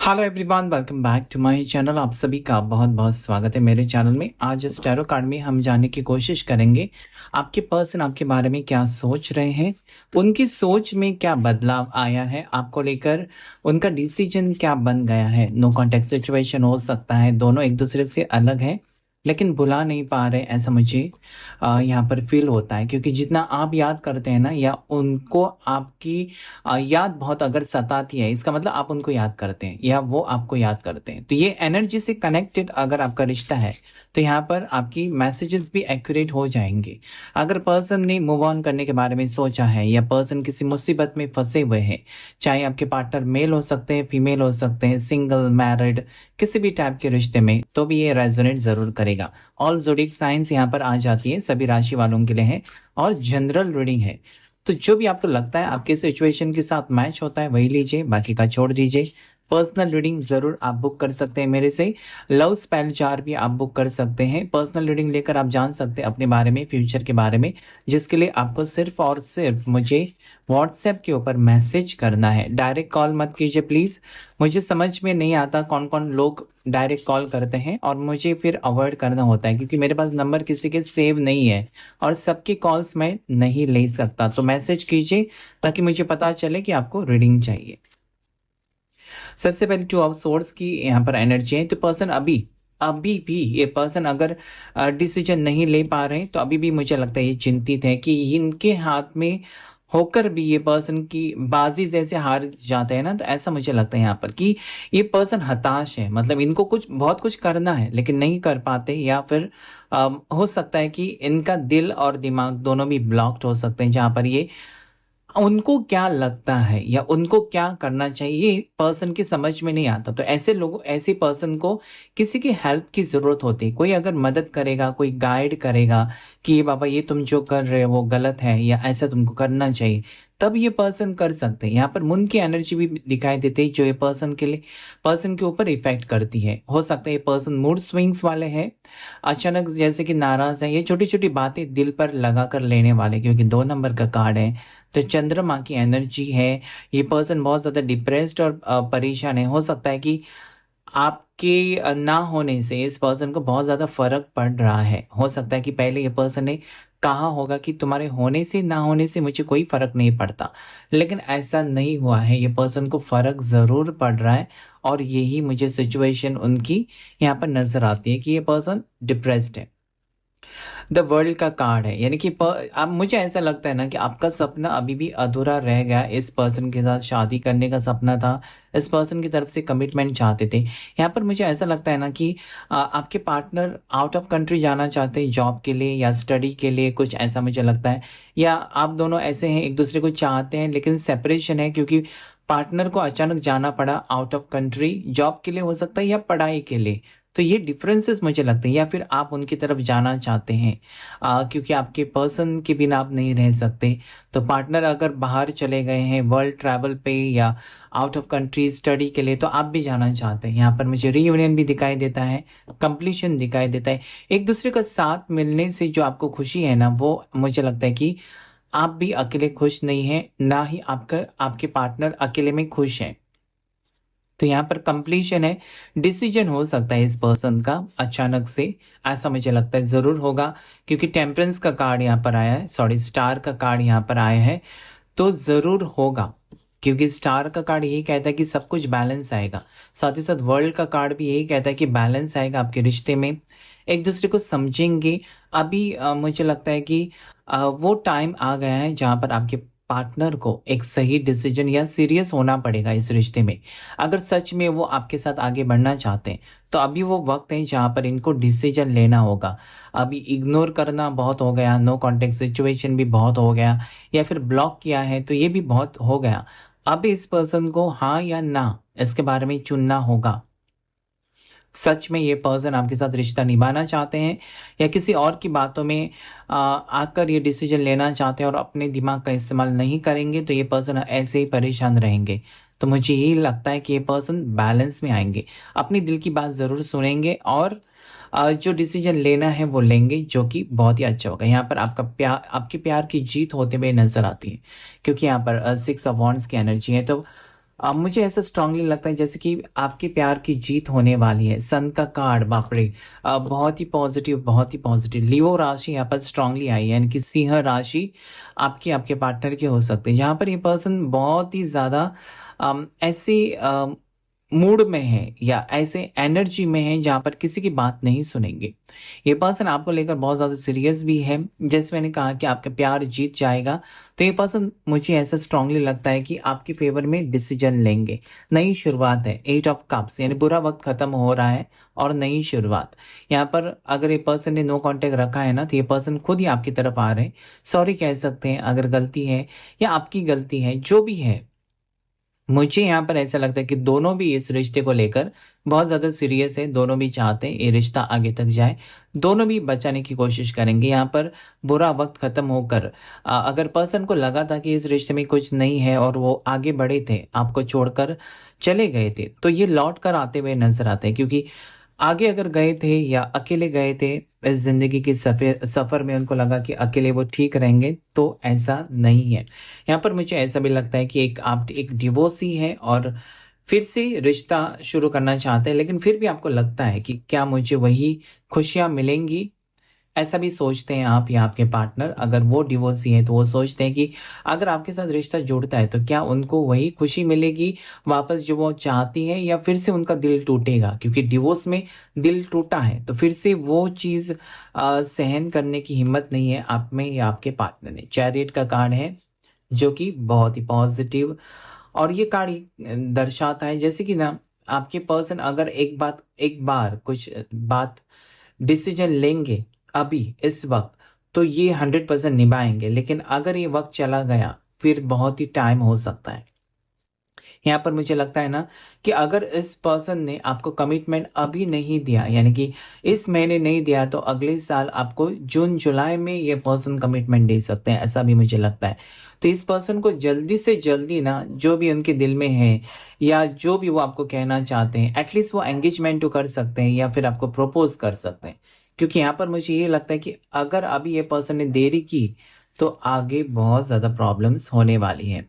Hello everyone, welcome back to my channel. आप सभी का बहुत बहुत स्वागत है मेरे चैनल में। आज इस टैरो कार्ड में हम जानने की कोशिश करेंगे आपके पर्सन आपके बारे में क्या सोच रहे हैं, उनकी सोच में क्या बदलाव आया है आपको लेकर, उनका डिसीजन क्या बन गया है। नो कॉन्टेक्ट सिचुएशन हो सकता है, दोनों एक दूसरे से अलग हैं लेकिन बुला नहीं पा रहे, ऐसा मुझे यहाँ पर फील होता है। क्योंकि जितना आप याद करते हैं ना, या उनको आपकी याद बहुत अगर सताती है, इसका मतलब आप उनको याद करते हैं या वो आपको याद करते हैं। तो ये एनर्जी से कनेक्टेड अगर आपका रिश्ता है तो यहाँ पर आपकी मैसेजेस भी एक्यूरेट हो जाएंगे। अगर पर्सन ने मूव ऑन करने के बारे में सोचा है या पर्सन किसी मुसीबत में फंसे हुए हैं, चाहे आपके पार्टनर मेल हो सकते हैं, फीमेल हो सकते हैं, सिंगल, मैरिड, किसी भी टाइप के रिश्ते में, तो भी ये रेजोनेट जरूर करेगा। ऑल ज़ोडिएक साइंस यहाँ पर आ जाती है, सभी राशि वालों के लिए है और जनरल रीडिंग है। तो जो भी आपको लगता है आपके सिचुएशन के साथ मैच होता है वही लीजिए, बाकी का छोड़ दीजिए। पर्सनल रीडिंग जरूर आप बुक कर सकते हैं मेरे से। लव स्पेल जार भी आप बुक कर सकते हैं। पर्सनल रीडिंग लेकर आप जान सकते हैं अपने बारे में, फ्यूचर के बारे में, जिसके लिए आपको सिर्फ और सिर्फ मुझे व्हाट्सएप के ऊपर मैसेज करना है। डायरेक्ट कॉल मत कीजिए प्लीज। मुझे समझ में नहीं आता कौन कौन लोग डायरेक्ट कॉल करते हैं और मुझे फिर अवॉइड करना होता है, क्योंकि मेरे पास नंबर किसी के सेव नहीं है और सबकी कॉल्स मैं नहीं ले सकता। तो मैसेज कीजिए ताकि मुझे पता चले कि आपको रीडिंग चाहिए। सबसे पहले टू ऑफ सोर्स की यहाँ पर एनर्जी है। तो पर्सन अभी अभी भी ये पर्सन अगर डिसीजन नहीं ले पा रहे हैं तो अभी भी मुझे लगता है ये चिंतित है कि इनके हाथ में होकर भी ये पर्सन की बाजी जैसे हार जाते हैं ना, तो ऐसा मुझे लगता है यहाँ पर कि ये पर्सन हताश है। मतलब इनको कुछ बहुत कुछ करना है लेकिन नहीं कर पाते, या फिर हो सकता है कि इनका दिल और दिमाग दोनों भी ब्लॉक्ड हो सकते हैं, जहाँ पर ये उनको क्या लगता है या उनको क्या करना चाहिए पर्सन की समझ में नहीं आता। तो ऐसे लोगों, ऐसे पर्सन को किसी की हेल्प की जरूरत होती है। कोई अगर मदद करेगा, कोई गाइड करेगा कि ये बाबा ये तुम जो कर रहे हो वो गलत है या ऐसा तुमको करना चाहिए, तब ये पर्सन कर सकते हैं। यहाँ पर मून की एनर्जी भी दिखाई देती है जो ये पर्सन के लिए, पर्सन के ऊपर इफेक्ट करती है। हो सकता है ये पर्सन मूड स्विंग्स वाले हैं, अचानक जैसे कि नाराज है, ये छोटी छोटी बातें दिल पर लगा कर लेने वाले, क्योंकि 2 नंबर का कार्ड है। तो चंद्रमा की एनर्जी है। ये पर्सन बहुत ज़्यादा डिप्रेस्ड और परेशान है। हो सकता है कि आपके ना होने से इस पर्सन को बहुत ज़्यादा फर्क पड़ रहा है। हो सकता है कि पहले ये पर्सन ने कहा होगा कि तुम्हारे होने से ना होने से मुझे कोई फर्क नहीं पड़ता, लेकिन ऐसा नहीं हुआ है। ये पर्सन को फर्क ज़रूर पड़ रहा है और यही मुझे सिचुएशन उनकी यहाँ पर नज़र आती है कि ये पर्सन डिप्रेस्ड है। द वर्ल्ड का कार्ड है, यानी कि अब मुझे ऐसा लगता है ना कि आपका सपना अभी भी अधूरा रह गया। इस पर्सन के साथ शादी करने का सपना था, इस पर्सन की तरफ से कमिटमेंट चाहते थे। यहाँ पर मुझे ऐसा लगता है ना कि आपके पार्टनर आउट ऑफ कंट्री जाना चाहते हैं जॉब के लिए या स्टडी के लिए, कुछ ऐसा मुझे लगता है। या आप दोनों ऐसे हैं, एक दूसरे को चाहते हैं लेकिन सेपरेशन है, क्योंकि पार्टनर को अचानक जाना पड़ा आउट ऑफ कंट्री, जॉब के लिए हो सकता है या पढ़ाई के लिए। तो ये डिफरेंसेस मुझे लगते हैं, या फिर आप उनकी तरफ जाना चाहते हैं क्योंकि आपके पर्सन के बिना आप नहीं रह सकते। तो पार्टनर अगर बाहर चले गए हैं वर्ल्ड ट्रैवल पे या आउट ऑफ कंट्री स्टडी के लिए, तो आप भी जाना चाहते हैं। यहाँ पर मुझे रीयूनियन भी दिखाई देता है, कंप्लीशन दिखाई देता है। एक दूसरे का साथ मिलने से जो आपको खुशी है ना, वो मुझे लगता है कि आप भी अकेले खुश नहीं हैं, ना ही आपके पार्टनर अकेले में खुश हैं। तो यहाँ पर कंप्लीशन है, डिसीजन हो सकता है इस पर्सन का अचानक से, ऐसा मुझे लगता है जरूर होगा। क्योंकि टेम्परेंस का कार्ड यहाँ पर आया है, सॉरी स्टार का कार्ड यहाँ पर आया है, तो जरूर होगा। क्योंकि स्टार का कार्ड यही कहता है कि सब कुछ बैलेंस आएगा, साथ ही साथ वर्ल्ड का कार्ड भी यही कहता है कि बैलेंस आएगा आपके रिश्ते में, एक दूसरे को समझेंगे। अभी मुझे लगता है कि वो टाइम आ गया है जहाँ पर आपके पार्टनर को एक सही डिसीजन या सीरियस होना पड़ेगा इस रिश्ते में। अगर सच में वो आपके साथ आगे बढ़ना चाहते हैं तो अभी वो वक्त है जहाँ पर इनको डिसीजन लेना होगा। अभी इग्नोर करना बहुत हो गया, नो कॉन्टेक्ट सिचुएशन भी बहुत हो गया, या फिर ब्लॉक किया है तो ये भी बहुत हो गया। अब इस पर्सन को हाँ या ना इसके बारे में चुनना होगा। सच में ये पर्सन आपके साथ रिश्ता निभाना चाहते हैं या किसी और की बातों में आकर ये डिसीजन लेना चाहते हैं और अपने दिमाग का इस्तेमाल नहीं करेंगे, तो ये पर्सन ऐसे ही परेशान रहेंगे। तो मुझे यही लगता है कि ये पर्सन बैलेंस में आएंगे, अपनी दिल की बात ज़रूर सुनेंगे और जो डिसीजन लेना है वो लेंगे, जो कि बहुत ही अच्छा होगा। यहाँ पर आपका प्यार, आपके प्यार की जीत होते हुए नजर आती है, क्योंकि यहाँ पर 6 ऑफ वॉन्ड्स की एनर्जी है। तो मुझे ऐसा स्ट्रांगली लगता है जैसे कि आपके प्यार की जीत होने वाली है। सन का कार्ड, बाप रे! बहुत ही पॉजिटिव, बहुत ही पॉजिटिव। लियो राशि यहाँ पर स्ट्रांगली आई है, यानी कि सिंह राशि आपकी आपके पार्टनर की हो सकती है, जहाँ पर ये पर्सन बहुत ही ज़्यादा ऐसे मूड में है या ऐसे एनर्जी में है जहाँ पर किसी की बात नहीं सुनेंगे। ये पर्सन आपको लेकर बहुत ज़्यादा सीरियस भी है। जैसे मैंने कहा कि आपका प्यार जीत जाएगा, तो ये पर्सन मुझे ऐसा स्ट्रांगली लगता है कि आपके फेवर में डिसीजन लेंगे। नई शुरुआत है, 8 ऑफ कप्स, यानी बुरा वक्त खत्म हो रहा है और नई शुरुआत। यहाँ पर अगर ये पर्सन ने नो कांटेक्ट रखा है ना, तो ये पर्सन खुद ही आपकी तरफ आ रहे हैं। सॉरी कह सकते हैं अगर गलती है या आपकी गलती है, जो भी है। मुझे यहाँ पर ऐसा लगता है कि दोनों भी इस रिश्ते को लेकर बहुत ज़्यादा सीरियस है, दोनों भी चाहते हैं ये रिश्ता आगे तक जाए, दोनों भी बचाने की कोशिश करेंगे। यहाँ पर बुरा वक्त खत्म होकर अगर पर्सन को लगा था कि इस रिश्ते में कुछ नहीं है और वो आगे बढ़े थे, आपको छोड़कर चले गए थे, तो ये लौट कर आते हुए नजर आते हैं। क्योंकि आगे अगर गए थे या अकेले गए थे इस ज़िंदगी के सफ़र में, उनको लगा कि अकेले वो ठीक रहेंगे, तो ऐसा नहीं है। यहाँ पर मुझे ऐसा भी लगता है कि आप एक डिवोर्सी हैं और फिर से रिश्ता शुरू करना चाहते हैं, लेकिन फिर भी आपको लगता है कि क्या मुझे वही खुशियाँ मिलेंगी? ऐसा भी सोचते हैं आप या आपके पार्टनर। अगर वो डिवोर्सी है तो वो सोचते हैं कि अगर आपके साथ रिश्ता जुड़ता है तो क्या उनको वही खुशी मिलेगी वापस जो वो चाहती है, या फिर से उनका दिल टूटेगा? क्योंकि डिवोर्स में दिल टूटा है तो फिर से वो चीज़ सहन करने की हिम्मत नहीं है आप में या आपके पार्टनर ने। चैरियट का कार्ड है जो कि बहुत ही पॉजिटिव, और ये कार्ड दर्शाता है जैसे कि ना आपके पर्सन अगर एक बार कुछ बात डिसीजन लेंगे अभी इस वक्त, तो ये 100% निभाएंगे। लेकिन अगर ये वक्त चला गया फिर बहुत ही टाइम हो सकता है। यहाँ पर मुझे लगता है ना कि अगर इस पर्सन ने आपको कमिटमेंट अभी नहीं दिया, यानी कि इस महीने नहीं दिया, तो अगले साल आपको जून जुलाई में ये पर्सन कमिटमेंट दे सकते हैं, ऐसा भी मुझे लगता है। तो इस पर्सन को जल्दी से जल्दी ना जो भी उनके दिल में है या जो भी वो आपको कहना चाहते हैं, एटलीस्ट वो एंगेजमेंट तो कर सकते हैं या फिर आपको प्रपोज कर सकते हैं। क्योंकि यहाँ पर मुझे ये लगता है कि अगर अभी ये पर्सन ने देरी की तो आगे बहुत ज़्यादा प्रॉब्लम्स होने वाली है।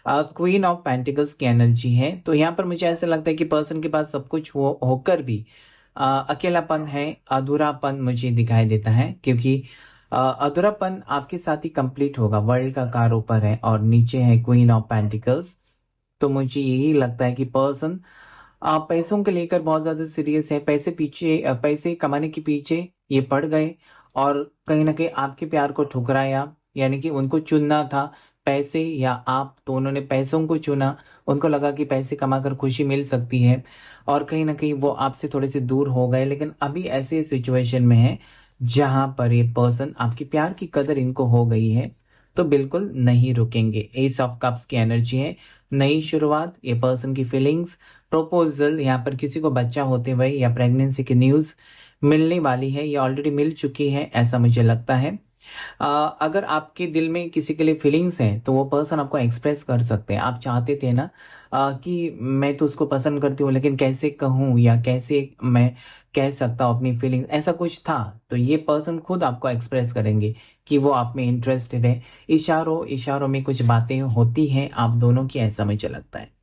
क्वीन ऑफ पेंटिकल्स की एनर्जी है, तो यहाँ पर मुझे ऐसा लगता है कि पर्सन के पास सब कुछ होकर भी अकेलापन है, अधूरापन मुझे दिखाई देता है। क्योंकि अधूरापन आपके साथ ही कंप्लीट होगा। वर्ल्ड का कार ऊपर है और नीचे है क्वीन ऑफ पेंटिकल्स। तो मुझे यही लगता है कि पर्सन पैसों को लेकर बहुत ज़्यादा सीरियस है। पैसे कमाने के पीछे ये पड़ गए और कहीं ना कहीं आपके प्यार को ठुकराया, यानी कि उनको चुनना था पैसे या आप, तो उन्होंने पैसों को चुना। उनको लगा कि पैसे कमाकर खुशी मिल सकती है और कहीं ना कहीं वो आपसे थोड़े से दूर हो गए। लेकिन अभी ऐसे सिचुएशन में है जहां पर ये पर्सन आपके प्यार की कदर इनको हो गई है, तो बिल्कुल नहीं रुकेंगे। एस ऑफ कप्स की एनर्जी है, नई शुरुआत, ये पर्सन की फीलिंग्स, प्रपोजल, यहाँ पर किसी को बच्चा होते हुए या प्रेगनेंसी की न्यूज़ मिलने वाली है या ऑलरेडी मिल चुकी है, ऐसा मुझे लगता है। अगर आपके दिल में किसी के लिए फीलिंग्स हैं तो वो पर्सन आपको एक्सप्रेस कर सकते हैं। आप चाहते थे ना कि मैं तो उसको पसंद करती हूँ, लेकिन कैसे कहूँ या कैसे मैं कह सकता हूँ अपनी फीलिंग्स, ऐसा कुछ था, तो ये पर्सन खुद आपको एक्सप्रेस करेंगे कि वो आप में इंटरेस्टेड है। इशारों इशारों में कुछ बातें होती हैं आप दोनों की, ऐसा मुझे लगता है।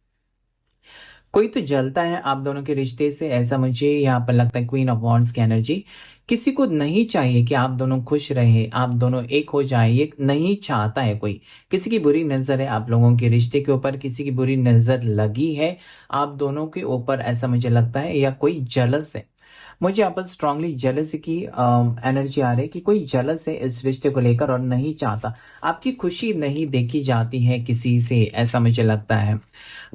कोई तो जलता है आप दोनों के रिश्ते से, ऐसा मुझे यहाँ पर लगता है। क्वीन ऑफ वॉन्ड्स की एनर्जी, किसी को नहीं चाहिए कि आप दोनों खुश रहे, आप दोनों एक हो जाए, ये नहीं चाहता है कोई। किसी की बुरी नज़र है आप लोगों के रिश्ते के ऊपर, किसी की बुरी नज़र लगी है आप दोनों के ऊपर, ऐसा मुझे लगता है। या कोई जलस है, मुझे यहाँ पर स्ट्रांगली जेलस की एनर्जी आ रही है कि कोई जलस है इस रिश्ते को लेकर और नहीं चाहता, आपकी खुशी नहीं देखी जाती है किसी से, ऐसा मुझे लगता है।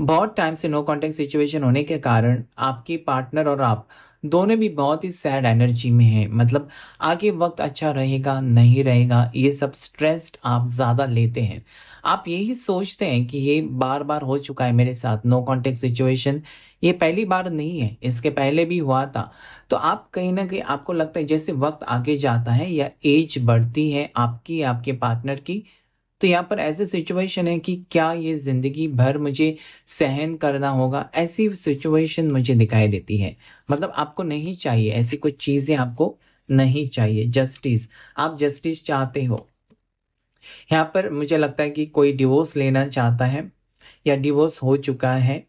बहुत टाइम से नो कांटेक्ट सिचुएशन होने के कारण आपकी पार्टनर और आप दोनों भी बहुत ही सैड एनर्जी में हैं। मतलब आगे वक्त अच्छा रहेगा नहीं रहेगा, ये सब स्ट्रेस्ड आप ज़्यादा लेते हैं। आप यही सोचते हैं कि ये बार बार हो चुका है मेरे साथ नो कांटेक्ट सिचुएशन, ये पहली बार नहीं है, इसके पहले भी हुआ था। तो आप कहीं ना कहीं आपको लगता है जैसे वक्त आगे जाता है या एज बढ़ती है आपकी आपके पार्टनर की, तो यहाँ पर ऐसे सिचुएशन है कि क्या ये जिंदगी भर मुझे सहन करना होगा, ऐसी सिचुएशन मुझे दिखाई देती है। मतलब आपको नहीं चाहिए ऐसी कुछ चीजें, आपको नहीं चाहिए जस्टिस, आप जस्टिस चाहते हो। यहाँ पर मुझे लगता है कि कोई डिवोर्स लेना चाहता है या डिवोर्स हो चुका है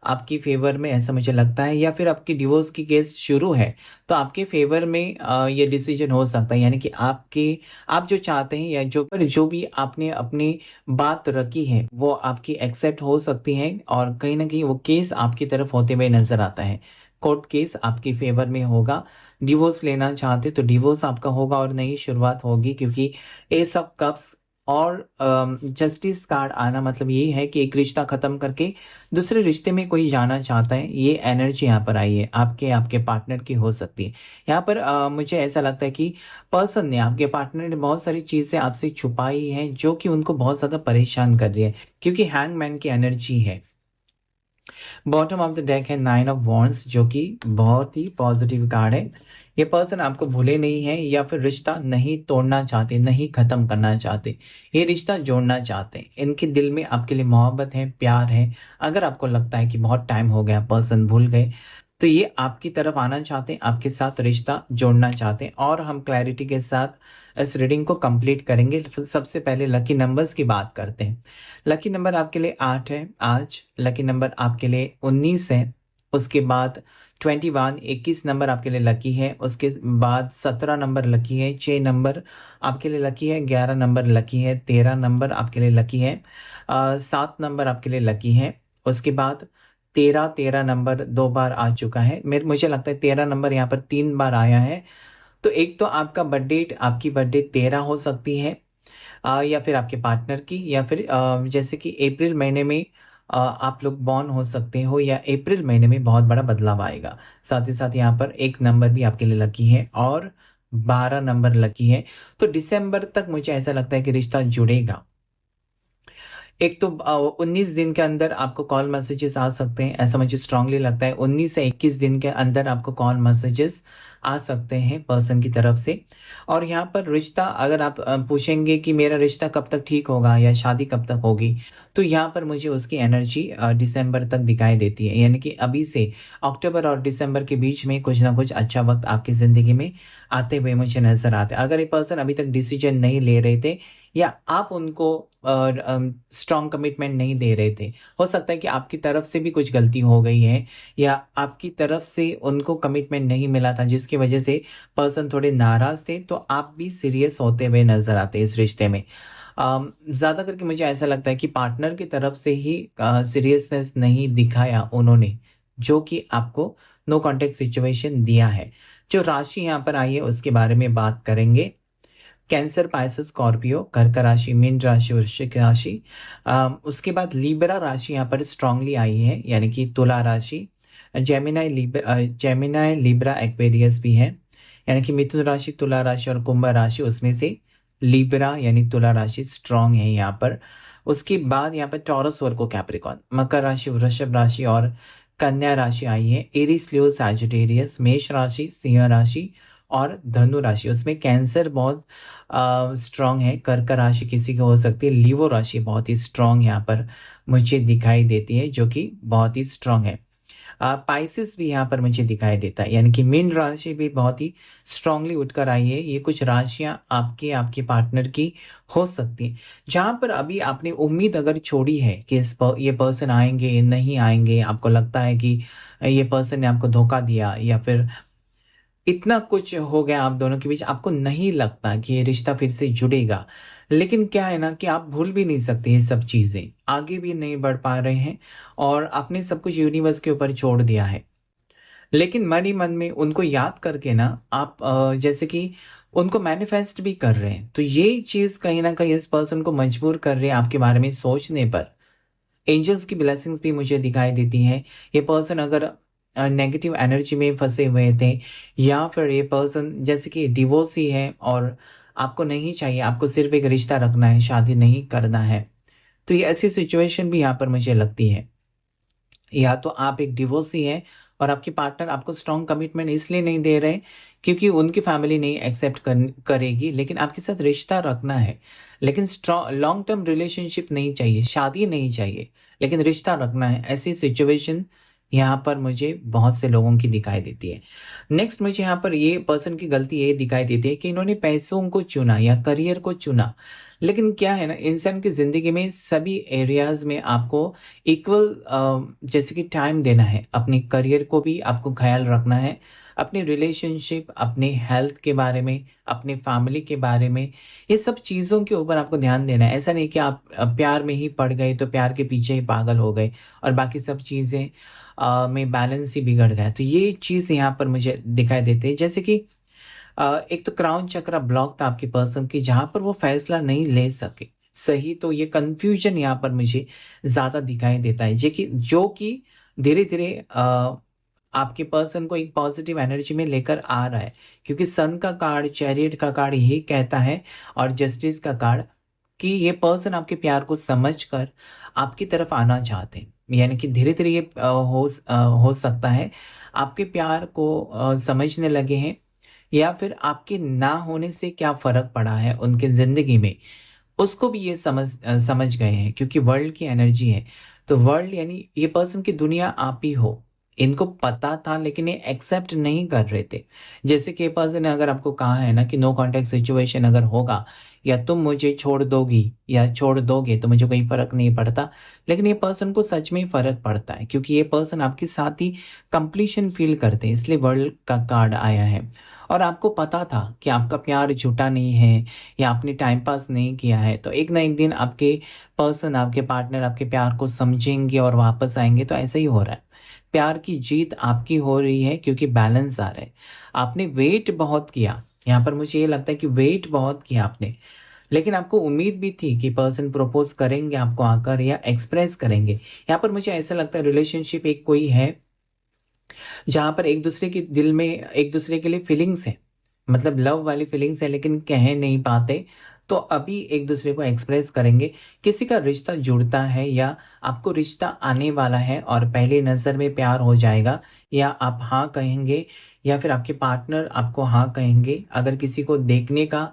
आपकी फेवर में, ऐसा मुझे लगता है, या फिर आपकी डिवोर्स की केस शुरू है तो आपके फेवर में ये डिसीजन हो सकता है। यानी कि आप जो चाहते हैं या जो भी आपने अपनी बात रखी है वो आपकी एक्सेप्ट हो सकती है, और कहीं ना कहीं वो केस आपकी तरफ होते हुए नजर आता है। कोर्ट केस आपकी फेवर में होगा। डिवोर्स लेना चाहते तो डिवोर्स आपका होगा और नई शुरुआत होगी, क्योंकि एस ऑफ कप्स और जस्टिस कार्ड आना मतलब यही है कि एक रिश्ता खत्म करके दूसरे रिश्ते में कोई जाना चाहता है। ये एनर्जी यहाँ पर आई है, आपके पार्टनर की हो सकती है। यहाँ पर मुझे ऐसा लगता है कि पर्सन ने, आपके पार्टनर ने बहुत सारी चीजें आपसे छुपाई हैं जो कि उनको बहुत ज्यादा परेशान कर रही है, क्योंकि हैंगमैन की एनर्जी है। बॉटम ऑफ द डेक है नाइन ऑफ वॉन्ड्स, जो कि बहुत ही पॉजिटिव कार्ड है। ये पर्सन आपको भूले नहीं है, या फिर रिश्ता नहीं तोड़ना चाहते, नहीं खत्म करना चाहते, ये रिश्ता जोड़ना चाहते हैं। इनके दिल में आपके लिए मोहब्बत है, प्यार है। अगर आपको लगता है कि बहुत टाइम हो गया, पर्सन भूल गए, तो ये आपकी तरफ आना चाहते हैं, आपके साथ रिश्ता जोड़ना चाहते हैं। और हम क्लैरिटी के साथ इस रीडिंग को कंप्लीट करेंगे। सबसे पहले लकी नंबर्स की बात करते हैं। लकी नंबर आपके लिए 8 है आज। लकी नंबर आपके लिए 19 है। उसके बाद 21 21 नंबर आपके लिए लकी है। उसके बाद 17 नंबर लकी है। 6 नंबर आपके लिए लकी है। 11 नंबर लकी है। 13 नंबर आपके लिए लकी है। 7 नंबर आपके लिए लकी है। उसके बाद 13 नंबर 2 बार आ चुका है। मुझे लगता है 13 नंबर यहाँ पर 3 बार आया है। तो एक तो आपका बर्थडे, आपकी बर्थडे 13 हो सकती है, या फिर आपके पार्टनर की, या फिर जैसे कि अप्रैल महीने में आप लोग बॉर्न हो सकते हो, या अप्रैल महीने में बहुत बड़ा बदलाव आएगा। साथ ही साथ यहाँ पर 1 नंबर भी आपके लिए लकी है और 12 नंबर लकी है। तो दिसंबर तक मुझे ऐसा लगता है कि रिश्ता जुड़ेगा। एक तो 19 दिन के अंदर आपको कॉल मैसेजेस आ सकते हैं, ऐसा मुझे स्ट्रांगली लगता है। 19 से 21 दिन के अंदर आपको कॉल मैसेजेस आ सकते हैं पर्सन की तरफ से। और यहाँ पर रिश्ता, अगर आप पूछेंगे कि मेरा रिश्ता कब तक ठीक होगा या शादी कब तक होगी, तो यहाँ पर मुझे उसकी एनर्जी दिसंबर तक दिखाई देती है। यानी कि अभी से अक्टूबर और दिसंबर के बीच में कुछ ना कुछ अच्छा वक्त आपकी ज़िंदगी में आते हुए मुझे नजर आते हैं। अगर ये पर्सन अभी तक डिसीजन नहीं ले रहे थे, या आप उनको स्ट्रॉन्ग कमिटमेंट नहीं दे रहे थे, हो सकता है कि आपकी तरफ से भी कुछ गलती हो गई है, या आपकी तरफ से उनको कमिटमेंट नहीं मिला था, जिसकी वजह से पर्सन थोड़े नाराज थे, तो आप भी सीरियस होते हुए नजर आते हैं इस रिश्ते में। ज़्यादा करके मुझे ऐसा लगता है कि पार्टनर की तरफ से ही सीरियसनेस नहीं दिखाया उन्होंने, जो कि आपको नो कॉन्टेक्ट सिचुएशन दिया है। जो राशि यहाँ पर आई है उसके बारे में बात करेंगे। कैंसर, पाइसेस, स्कॉर्पियो, कर्क राशि, मीन राशि, वृश्चिक राशि। उसके बाद लिब्रा राशि यहाँ पर स्ट्रांगली आई है, यानी कि तुला राशि। जेमिनाई, लिब्रा, एक्वेरियस भी है, यानी कि मिथुन राशि, तुला राशि और कुंभ राशि, उसमें से लिब्रा यानी तुला राशि स्ट्रांग है यहाँ पर। उसके बाद यहाँ पर टॉरस, वर्गो, कैप्रिकॉर्न, मकर राशि, वृषभ राशि और कन्या राशि आई है। एरीज, लियो, सैजिटेरियस, मेष राशि, सिंह राशि और धनु राशि, उसमें कैंसर बहुत स्ट्रांग है। कर्क राशि किसी की हो सकती है। लिवो राशि बहुत ही स्ट्रांग यहाँ पर मुझे दिखाई देती है, जो कि बहुत ही स्ट्रांग है। पाइसेस भी यहाँ पर मुझे दिखाई देता है, यानी कि मीन राशि भी बहुत ही स्ट्रांगली उठकर आई है। ये कुछ राशियां आपके आपके पार्टनर की हो सकती हैं, जहां पर अभी आपने उम्मीद अगर छोड़ी है कि ये पर्सन आएंगे, नहीं आएंगे, आपको लगता है कि ये पर्सन ने आपको धोखा दिया, या फिर इतना कुछ हो गया आप दोनों के बीच, आपको नहीं लगता कि ये रिश्ता फिर से जुड़ेगा। लेकिन क्या है ना कि आप भूल भी नहीं सकते ये सब चीजें, आगे भी नहीं बढ़ पा रहे हैं, और आपने सब कुछ यूनिवर्स के ऊपर छोड़ दिया है। लेकिन मन ही मन में उनको याद करके ना आप जैसे कि उनको मैनिफेस्ट भी कर रहे हैं, तो ये चीज कहीं ना कहीं इस पर्सन को मजबूर कर रही है आपके बारे में सोचने पर। एंजल्स की ब्लेसिंग्स भी मुझे दिखाई देती हैं। ये पर्सन अगर नेगेटिव एनर्जी में फंसे हुए थे, या फिर ये पर्सन जैसे कि डिवोर्सी है और आपको नहीं चाहिए, आपको सिर्फ एक रिश्ता रखना है, शादी नहीं करना है, तो ये ऐसी सिचुएशन भी यहाँ पर मुझे लगती है। या तो आप एक डिवोर्सी हैं और आपकी पार्टनर आपको स्ट्रॉन्ग कमिटमेंट इसलिए नहीं दे रहे क्योंकि उनकी फैमिली नहीं एक्सेप्ट करेगी, लेकिन आपके साथ रिश्ता रखना है, लेकिन स्ट्रॉन्ग लॉन्ग टर्म रिलेशनशिप नहीं चाहिए, शादी नहीं चाहिए, लेकिन रिश्ता रखना है। ऐसी सिचुएशन यहाँ पर मुझे बहुत से लोगों की दिखाई देती है। नेक्स्ट मुझे यहाँ पर ये पर्सन की गलती ये दिखाई देती है कि इन्होंने पैसों को चुना या करियर को चुना, लेकिन क्या है ना, इंसान की ज़िंदगी में सभी एरियाज़ में आपको इक्वल जैसे कि टाइम देना है। अपने करियर को भी आपको ख़्याल रखना है, अपनी रिलेशनशिप, अपने हेल्थ के बारे में, अपनी फैमिली के बारे में, ये सब चीज़ों के ऊपर आपको ध्यान देना है। ऐसा नहीं कि आप प्यार में ही पड़ गए तो प्यार के पीछे ही पागल हो गए और बाकी सब चीज़ें में बैलेंस ही बिगड़ गया। तो ये चीज़ यहाँ पर मुझे दिखाई देती है। जैसे कि एक तो क्राउन चक्रा ब्लॉक था आपके पर्सन की, जहाँ पर वो फैसला नहीं ले सके। सही, तो ये कन्फ्यूजन यहाँ पर मुझे ज़्यादा दिखाई देता है, जो कि धीरे-धीरे आपके पर्सन को एक पॉजिटिव एनर्जी में लेकर आ रहा है। क्योंकि सन का कार्ड, चैरियट का कार्ड यही कहता है और जस्टिस का कार्ड कि ये पर्सन आपके प्यार को समझकर आपकी तरफ आना चाहते हैं। यानी कि धीरे-धीरे ये हो सकता है आपके प्यार को समझने लगे हैं, या फिर आपके ना होने से क्या फ़र्क पड़ा है उनकी ज़िंदगी में, उसको भी ये समझ गए हैं, क्योंकि वर्ल्ड की एनर्जी है। तो वर्ल्ड यानी ये पर्सन की दुनिया आप ही हो। इनको पता था लेकिन ये एक्सेप्ट नहीं कर रहे थे। जैसे कि ये पर्सन ने अगर आपको कहा है ना कि नो कॉन्टैक्ट सिचुएशन अगर होगा, या तुम मुझे छोड़ दोगी या छोड़ दोगे तो मुझे कोई फ़र्क नहीं पड़ता। लेकिन ये पर्सन को सच में फ़र्क पड़ता है, क्योंकि ये पर्सन आपके साथ ही कंप्लीशन फ़ील करते हैं, इसलिए वर्ल्ड का कार्ड आया है। और आपको पता था कि आपका प्यार झूठा नहीं है या आपने टाइम पास नहीं किया है, तो एक ना एक दिन आपके पर्सन, आपके पार्टनर आपके प्यार को समझेंगे और वापस आएँगे। तो ऐसा ही हो रहा है। प्यार की जीत आपकी हो रही है, क्योंकि बैलेंस आ रहा है। आपने वेट बहुत किया, यहाँ पर मुझे ये लगता है कि वेट बहुत किया आपने, लेकिन आपको उम्मीद भी थी कि पर्सन प्रपोज़ करेंगे आपको आकर या एक्सप्रेस करेंगे। यहाँ पर मुझे ऐसा लगता है रिलेशनशिप एक कोई है जहाँ पर एक दूसरे के दिल में एक दूसरे के लिए फीलिंग्स है, मतलब लव वाली फीलिंग्स है, लेकिन कह नहीं पाते, तो अभी एक दूसरे को एक्सप्रेस करेंगे। किसी का रिश्ता जुड़ता है या आपको रिश्ता आने वाला है और पहली नज़र में प्यार हो जाएगा, या आप हाँ कहेंगे या फिर आपके पार्टनर आपको हाँ कहेंगे। अगर किसी को देखने का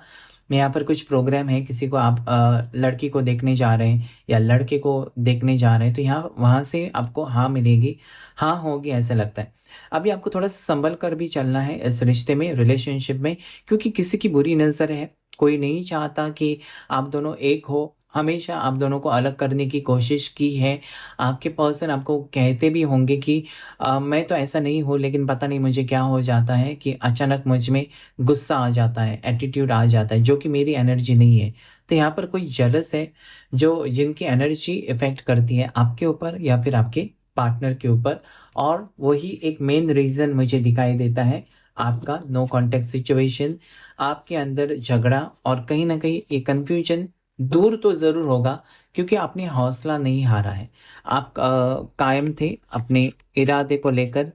यहाँ पर कुछ प्रोग्राम है, किसी को आप लड़की को देखने जा रहे हैं या लड़के को देखने जा रहे हैं, तो यहाँ वहाँ से आपको हाँ मिलेगी, हाँ होगी, ऐसा लगता है। अभी आपको थोड़ा-सा सँभल कर भी चलना है इस रिश्ते में, रिलेशनशिप में, क्योंकि किसी की बुरी नज़र है। कोई नहीं चाहता कि आप दोनों एक हो, हमेशा आप दोनों को अलग करने की कोशिश की है। आपके पर्सन आपको कहते भी होंगे कि मैं तो ऐसा नहीं हूँ, लेकिन पता नहीं मुझे क्या हो जाता है कि अचानक मुझ में गुस्सा आ जाता है, एटीट्यूड आ जाता है, जो कि मेरी एनर्जी नहीं है। तो यहाँ पर कोई जेलस है, जो जिनकी एनर्जी इफ़ेक्ट करती है आपके ऊपर या फिर आपके पार्टनर के ऊपर, और वही एक मेन रीज़न मुझे दिखाई देता है आपका नो कॉन्टैक्ट सिचुएशन, आपके अंदर झगड़ा, और कहीं न कहीं ये कन्फ्यूजन दूर तो ज़रूर होगा, क्योंकि आपने हौसला नहीं हारा है। आप कायम थे अपने इरादे को लेकर।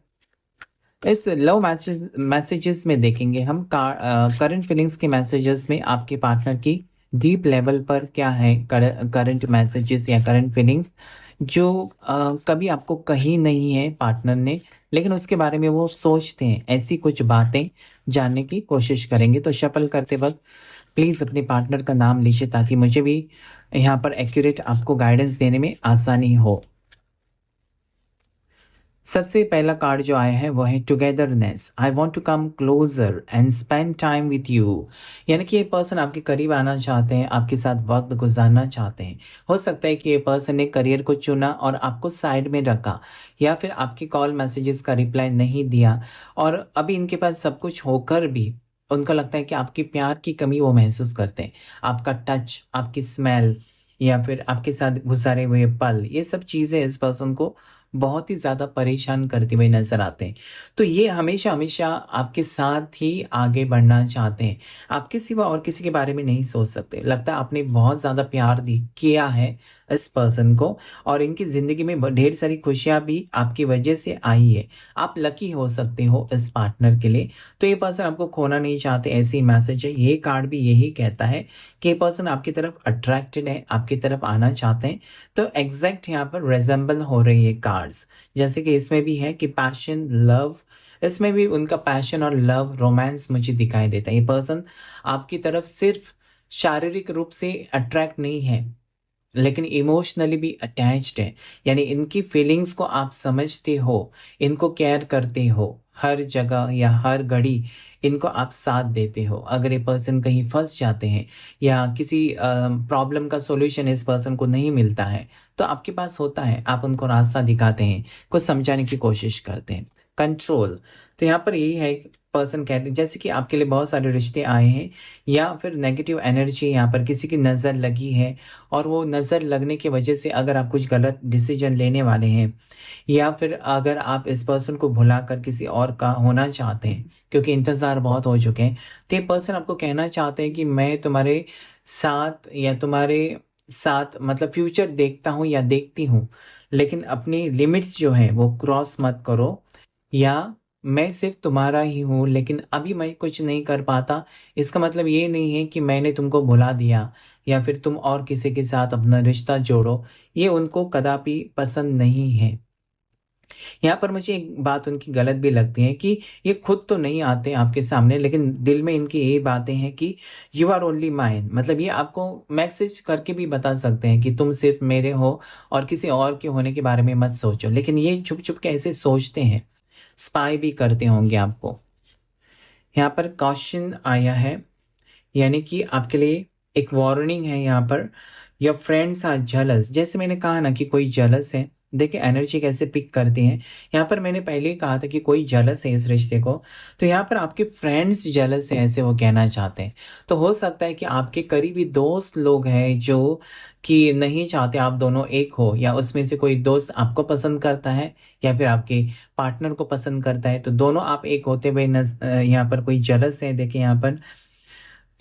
इस लव मैसेजेस में देखेंगे हम करंट फीलिंग्स के मैसेजेस में आपके पार्टनर की डीप लेवल पर क्या है, करंट मैसेजेस या करंट फीलिंग्स, जो कभी आपको कही नहीं है पार्टनर ने, लेकिन उसके बारे में वो सोचते हैं। ऐसी कुछ बातें जानने की कोशिश करेंगे। तो शफल करते वक्त प्लीज़ अपने पार्टनर का नाम लीजिए, ताकि मुझे भी यहाँ पर एक्यूरेट आपको गाइडेंस देने में आसानी हो। सबसे पहला कार्ड जो आया है वो है togetherness. I want to come closer and spend time with you. यानी कि ये पर्सन आपके करीब आना चाहते हैं, आपके साथ वक्त गुजारना चाहते हैं। हो सकता है कि ये पर्सन ने करियर को चुना और आपको साइड में रखा, या फिर आपकी कॉल मैसेजेस का रिप्लाई नहीं दिया, और अभी इनके पास सब कुछ होकर भी उनको लगता है कि आपके प्यार की कमी वो महसूस करते हैं। आपका टच, आपकी स्मेल, या फिर आपके साथ गुजारे हुए पल, ये सब चीज़ें इस पर्सन को बहुत ही ज़्यादा परेशान करते हुए नज़र आते हैं। तो ये हमेशा-हमेशा आपके साथ ही आगे बढ़ना चाहते हैं। आपके सिवा और किसी के बारे में नहीं सोच सकते। लगता है आपने बहुत ज़्यादा प्यार किया है इस पर्सन को, और इनकी ज़िंदगी में ढेर सारी खुशियाँ भी आपकी वजह से आई है। आप लकी हो सकते हो इस पार्टनर के लिए। तो ये पर्सन आपको खोना नहीं चाहते, ऐसी मैसेज है। ये कार्ड भी यही कहता है कि ये पर्सन आपकी तरफ अट्रैक्टेड है, आपकी तरफ आना चाहते हैं। तो एग्ज़ैक्ट यहाँ पर रिज़ेम्बल हो रही है कार्ड्स। जैसे कि इसमें भी है कि पैशन, लव, इसमें भी उनका पैशन और लव, रोमांस मुझे दिखाई देता है। ये पर्सन आपकी तरफ सिर्फ़ शारीरिक रूप से अट्रैक्ट नहीं है, लेकिन इमोशनली भी अटैच्ड है। यानी इनकी फीलिंग्स को आप समझते हो, इनको केयर करते हो, हर जगह या हर घड़ी इनको आप साथ देते हो। अगर ये पर्सन कहीं फँस जाते हैं या किसी प्रॉब्लम का सॉल्यूशन इस पर्सन को नहीं मिलता है, तो आपके पास होता है, आप उनको रास्ता दिखाते हैं, कुछ समझाने की कोशिश करते हैं। कंट्रोल, तो यहाँ पर यही है, पर्सन कहते हैं जैसे कि आपके लिए बहुत सारे रिश्ते आए हैं या फिर नेगेटिव एनर्जी यहाँ पर किसी की नज़र लगी है और वो नज़र लगने की वजह से अगर आप कुछ गलत डिसीजन लेने वाले हैं या फिर अगर आप इस पर्सन को भुलाकर किसी और का होना चाहते हैं क्योंकि इंतज़ार बहुत हो चुके हैं, तो ये पर्सन आपको कहना चाहते हैं कि मैं तुम्हारे साथ या तुम्हारे साथ मतलब फ्यूचर देखता हूँ या देखती हूँ, लेकिन अपनी लिमिट्स जो हैं वो क्रॉस मत करो, या मैं सिर्फ़ तुम्हारा ही हूँ लेकिन अभी मैं कुछ नहीं कर पाता। इसका मतलब ये नहीं है कि मैंने तुमको भुला दिया या फिर तुम और किसी के साथ अपना रिश्ता जोड़ो, ये उनको कदापि पसंद नहीं है। यहाँ पर मुझे एक बात उनकी गलत भी लगती है कि ये खुद तो नहीं आते आपके सामने, लेकिन दिल में इनकी यही बातें हैं कि यू आर ओनली माइन, मतलब ये आपको मैसेज करके भी बता सकते हैं कि तुम सिर्फ मेरे हो और किसी और के होने के बारे में मत सोचो, लेकिन ये छुप छुप के ऐसे सोचते हैं, स्पाई भी करते होंगे आपको। यहाँ पर क्वेश्चन आया है, यानी कि आपके लिए एक वार्निंग है यहाँ पर, योर फ्रेंड्स आर जेलस। जैसे मैंने कहा ना कि कोई जेलस है, देखिए एनर्जी कैसे पिक करती हैं। यहाँ पर मैंने पहले ही कहा था कि कोई जेलस है इस रिश्ते को, तो यहाँ पर आपके फ्रेंड्स जेलस है ऐसे वो कहना चाहते हैं। तो हो सकता है कि आपके करीबी दोस्त लोग हैं जो कि नहीं चाहते आप दोनों एक हो, या उसमें से कोई दोस्त आपको पसंद करता है या फिर आपके पार्टनर को पसंद करता है, तो दोनों आप एक होते हुए यहाँ पर कोई जेलस है देखिए यहाँ पर।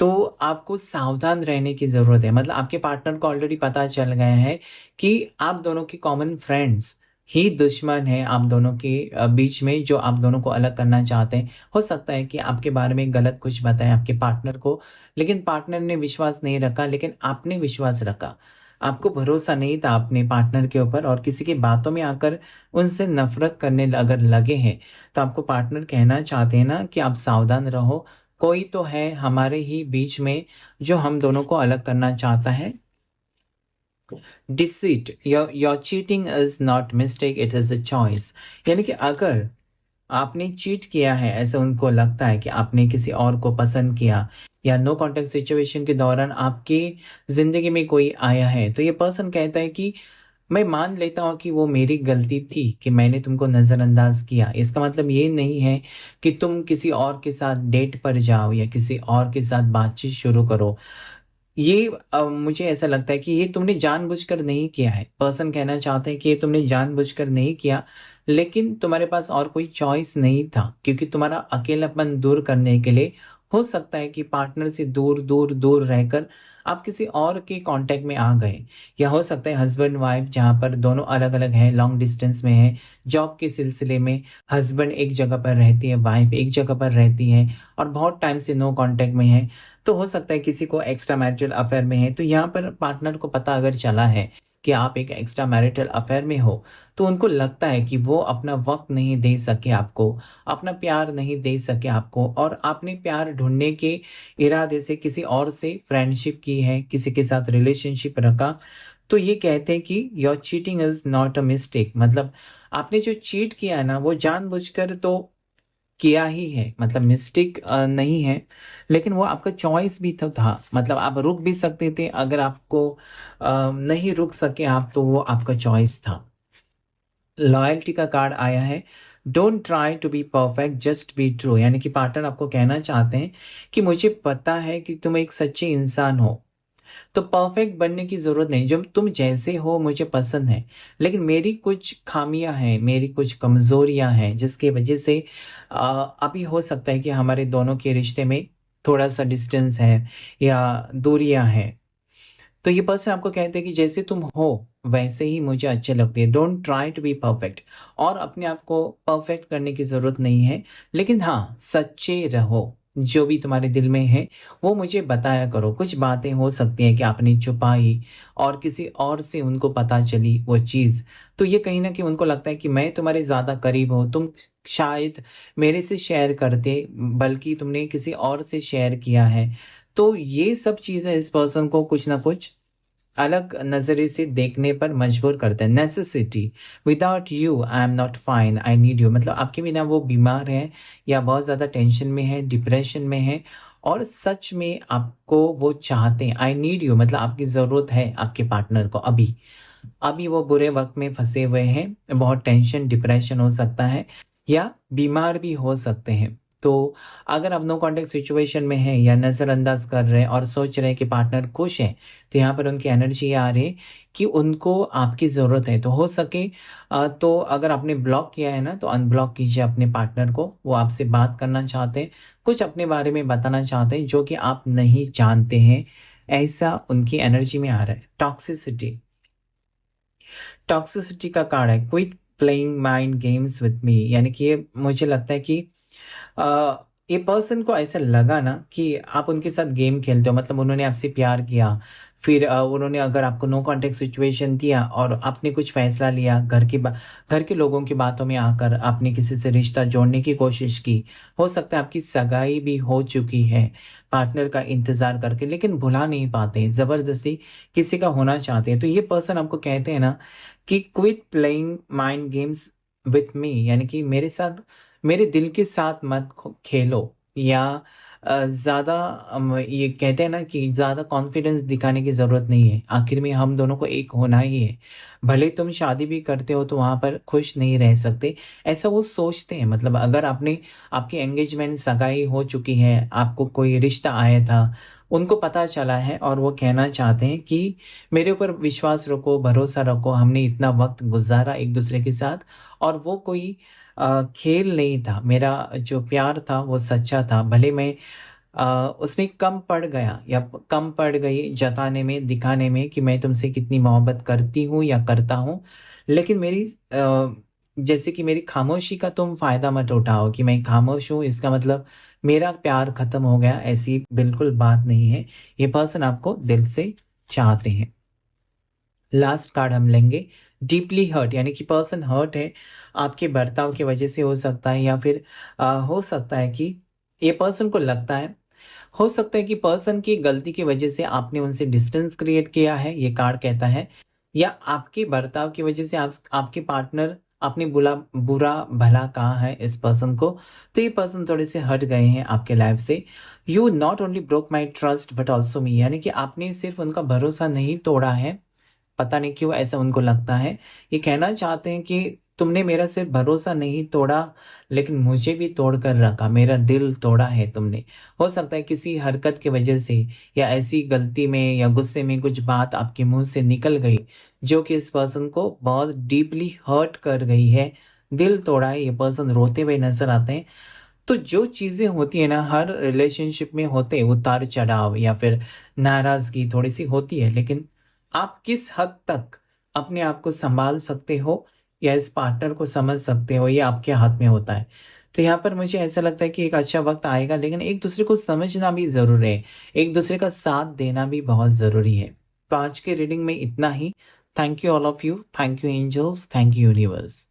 तो आपको सावधान रहने की ज़रूरत है। मतलब आपके पार्टनर को ऑलरेडी पता चल गया है कि आप दोनों के कॉमन फ्रेंड्स ही दुश्मन हैं आप दोनों के बीच में, जो आप दोनों को अलग करना चाहते हैं। हो सकता है कि आपके बारे में गलत कुछ बताएँ आपके पार्टनर को, लेकिन पार्टनर ने विश्वास नहीं रखा, लेकिन आपने विश्वास रखा। आपको भरोसा नहीं था अपने पार्टनर के ऊपर और किसी की बातों में आकर उनसे नफ़रत करने अगर लगे हैं, तो आपको पार्टनर कहना चाहते हैं ना कि आप सावधान रहो, कोई तो है हमारे ही बीच में जो हम दोनों को अलग करना चाहता है। Deceit, your cheating is not mistake, it is a choice. यानी कि अगर आपने चीट किया है, ऐसा उनको लगता है कि आपने किसी और को पसंद किया या नो कॉन्टेक्ट सिचुएशन के दौरान आपकी जिंदगी में कोई आया है, तो ये पर्सन कहता है कि मैं मान लेता हूँ कि वो मेरी गलती थी कि मैंने तुमको नज़रअंदाज किया। इसका मतलब ये नहीं है कि तुम किसी और के साथ डेट पर जाओ या किसी और के साथ बातचीत शुरू करो। ये मुझे ऐसा लगता है कि ये तुमने जानबूझकर नहीं किया है। पर्सन कहना चाहते हैं कि ये तुमने जानबूझकर नहीं किया, लेकिन तुम्हारे पास और कोई चॉइस नहीं था, क्योंकि तुम्हारा अकेलापन दूर करने के लिए हो सकता है कि पार्टनर से दूर, दूर, दूर रहकर आप किसी और के कॉन्टैक्ट में आ गए। या हो सकता है हस्बैंड वाइफ जहाँ पर दोनों अलग-अलग हैं, लॉन्ग डिस्टेंस में हैं, जॉब के सिलसिले में हस्बैंड एक जगह पर रहती है, वाइफ एक जगह पर रहती है और बहुत टाइम से नो कॉन्टैक्ट में है। तो हो सकता है किसी को एक्स्ट्रा मैरिटल अफेयर में है, तो यहाँ पर पार्टनर को पता अगर चला है कि आप एक एक्स्ट्रा मैरिटल अफेयर में हो, तो उनको लगता है कि वो अपना वक्त नहीं दे सके आपको, अपना प्यार नहीं दे सके आपको, और आपने प्यार ढूंढने के इरादे से किसी और से फ्रेंडशिप की है, किसी के साथ रिलेशनशिप रखा। तो ये कहते हैं कि your cheating is not a mistake, मतलब आपने जो चीट किया है ना वो जानबूझकर तो किया ही है, मतलब मिस्टेक नहीं है, लेकिन वो आपका चॉइस भी तो था। मतलब आप रुक भी सकते थे, अगर आपको नहीं रुक सके आप, तो वो आपका चॉइस था। लॉयल्टी का कार्ड आया है, don't try to be perfect, just be true. यानी कि पार्टनर आपको कहना चाहते हैं कि मुझे पता है कि तुम एक सच्चे इंसान हो, तो परफेक्ट बनने की ज़रूरत नहीं, जब तुम जैसे हो मुझे पसंद है, लेकिन मेरी कुछ खामियां हैं, मेरी कुछ कमज़ोरियां हैं, जिसकी वजह से अभी हो सकता है कि हमारे दोनों के रिश्ते में थोड़ा सा डिस्टेंस है या दूरियां हैं। तो ये पर्सन आपको कहते हैं कि जैसे तुम हो वैसे ही मुझे अच्छे लगते हैं, don't try to be perfect, और अपने आप को परफेक्ट करने की ज़रूरत नहीं है, लेकिन हाँ सच्चे रहो, जो भी तुम्हारे दिल में है वो मुझे बताया करो। कुछ बातें हो सकती हैं कि आपने छुपाई और किसी और से उनको पता चली वो चीज़, तो ये कहीं ना कहीं उनको लगता है कि मैं तुम्हारे ज़्यादा करीब हूँ, तुम शायद मेरे से शेयर करते, बल्कि तुमने किसी और से शेयर किया है। तो ये सब चीज़ें इस पर्सन को कुछ ना कुछ अलग नज़रिए से देखने पर मजबूर करते हैं। Necessity, without you I am not fine, I need you, मतलब आपके बिना वो बीमार है या बहुत ज़्यादा टेंशन में है, डिप्रेशन में है और सच में आपको वो चाहते हैं। आई नीड यू मतलब आपकी ज़रूरत है आपके पार्टनर को अभी। अभी वो बुरे वक़्त में फँसे हुए हैं, बहुत टेंशन, डिप्रेशन हो सकता है या बीमार भी हो सकते हैं। तो अगर आप नो कॉन्टैक्ट सिचुएशन में हैं या नज़रअंदाज कर रहे हैं और सोच रहे हैं कि पार्टनर खुश है, तो यहाँ पर उनकी एनर्जी ये आ रही है कि उनको आपकी ज़रूरत है। तो हो सके तो अगर आपने ब्लॉक किया है ना, तो अनब्लॉक कीजिए अपने पार्टनर को। वो आपसे बात करना चाहते हैं, कुछ अपने बारे में बताना चाहते हैं जो कि आप नहीं जानते हैं, ऐसा उनकी एनर्जी में आ रहा है। टॉक्सिसिटी, टॉक्सिसिटी का कार्ड है quit playing mind games with me, यानी कि ये मुझे लगता है कि ये पर्सन को ऐसा लगा ना कि आप उनके साथ गेम खेलते हो, मतलब उन्होंने आपसे प्यार किया, फिर उन्होंने अगर आपको नो कॉन्टेक्ट सिचुएशन दिया और आपने कुछ फैसला लिया, घर के लोगों की बातों में आकर आपने किसी से रिश्ता जोड़ने की कोशिश की। हो सकता है आपकी सगाई भी हो चुकी है पार्टनर का इंतज़ार करके, लेकिन भुला नहीं पाते, ज़बरदस्ती किसी का होना चाहते हैं। तो ये पर्सन आपको कहते हैं ना कि quit playing mind games with me, यानी कि मेरे साथ, मेरे दिल के साथ मत खेलो, या ज़्यादा ये कहते हैं ना कि ज़्यादा कॉन्फिडेंस दिखाने की ज़रूरत नहीं है। आखिर में हम दोनों को एक होना ही है। भले तुम शादी भी करते हो तो वहाँ पर खुश नहीं रह सकते, ऐसा वो सोचते हैं। मतलब अगर आपने आपकी एंगेजमेंट सगाई हो चुकी है, आपको कोई रिश्ता आया था, उनको पता चला है और वो कहना चाहते हैं कि मेरे ऊपर विश्वास रखो, भरोसा रखो, हमने इतना वक़्त गुज़ारा एक-दूसरे के साथ और वो कोई खेल नहीं था। मेरा जो प्यार था वो सच्चा था। भले मैं उसमें कम पड़ गया या कम पड़ गई जताने में, दिखाने में कि मैं तुमसे कितनी मोहब्बत करती हूँ या करता हूँ। लेकिन जैसे कि मेरी खामोशी का तुम फ़ायदा मत उठाओ कि मैं खामोश हूँ इसका मतलब मेरा प्यार ख़त्म हो गया, ऐसी बिल्कुल बात नहीं है। ये पर्सन आपको दिल से चाहते हैं। लास्ट कार्ड हम लेंगे डीपली हर्ट, यानी कि पर्सन हर्ट है आपके बर्ताव की वजह से, हो सकता है या फिर हो सकता है कि ये पर्सन को लगता है, हो सकता है कि पर्सन की गलती की वजह से आपने उनसे डिस्टेंस क्रिएट किया है, ये कार्ड कहता है, या आपके बर्ताव की वजह से आपके पार्टनर आपने बुरा भला कहा है इस पर्सन को, तो ये पर्सन थोड़े से हट गए हैं आपके लाइफ से। You not only broke my trust but also me, यानी कि आपने सिर्फ उनका भरोसा नहीं तोड़ा है, पता नहीं क्यों ऐसा उनको लगता है। ये कहना चाहते हैं कि तुमने मेरा सिर्फ़ भरोसा नहीं तोड़ा, लेकिन मुझे भी तोड़ कर रखा, मेरा दिल तोड़ा है तुमने। हो सकता है किसी हरकत की वजह से या ऐसी गलती में या गुस्से में कुछ बात आपके मुँह से निकल गई, जो कि इस पर्सन को बहुत डीपली हर्ट कर गई है, दिल तोड़ा है, ये पर्सन रोते हुए नज़र आते हैं। तो जो चीज़ें होती हैं ना, हर रिलेशनशिप में होते हैं उतार-चढ़ाव या फिर नाराज़गी थोड़ी-सी होती है, लेकिन आप किस हद तक अपने आप को सँभाल सकते हो या इस पार्टनर को समझ सकते हो, ये आपके हाथ में होता है। तो यहाँ पर मुझे ऐसा लगता है कि एक अच्छा वक़्त आएगा, लेकिन एक-दूसरे को समझना भी ज़रूरी है, एक-दूसरे का साथ देना भी बहुत ज़रूरी है। तो आज के रीडिंग में इतना ही। Thank you all of you, thank you angels, thank you universe.